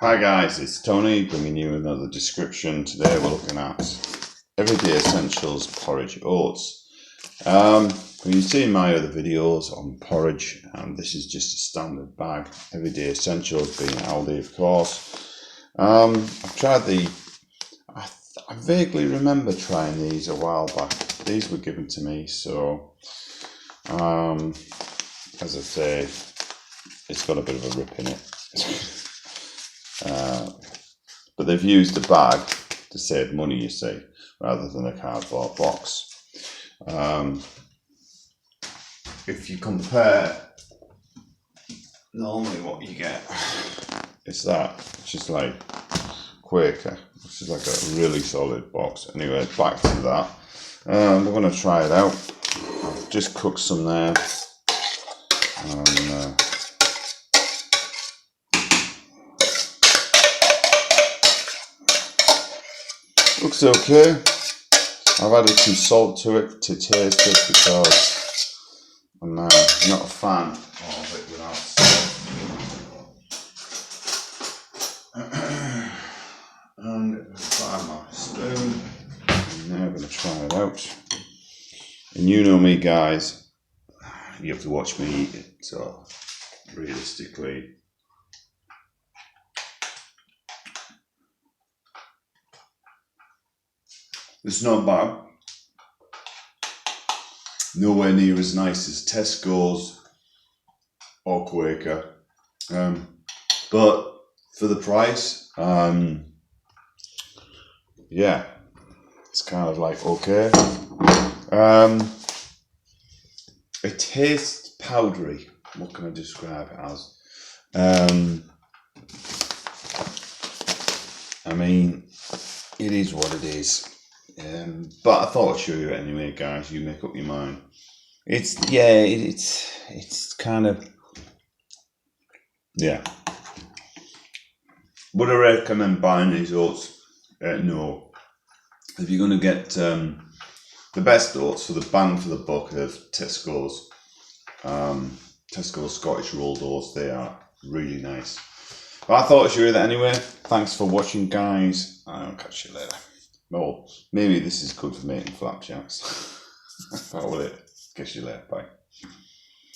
Hi guys, it's Tony bringing you another description. Today we're looking at Everyday Essentials Porridge Oats. You've seen my other videos on porridge, and this is just a standard bag. Everyday Essentials being Aldi, of course. I've tried I vaguely remember trying these a while back. These were given to me, so as I say, it's got a bit of a rip in it. But they've used a bag to save money, you see, rather than a cardboard box. If you compare normally what you get is that, which is like Quaker, which is like a really solid box. Anyway, back to that. We're going to try it out. I've just cooked some there. Looks okay. I've added some salt to it to taste it because I'm not a fan of it without salt. And if I find my spoon, I'm now going to try it out. And you know me, guys, you have to watch me eat it, so realistically, it's not bad. Nowhere near as nice as Tesco's or Quaker, but for the price, yeah, it's kind of like okay. It tastes powdery. What can I describe it as? I mean, it is what it is. But I thought I'd show you it anyway, guys. You make up your mind. It's kind of, yeah. Would I recommend buying these oats? No. If you're going to get the best oats for the bang for the buck of Tesco's Scottish rolled oats, they are really nice. But I thought I'd show you that anyway. Thanks for watching, guys. I'll catch you later. Well, maybe this is good for making flapjacks. That will it. Catch you later. Bye.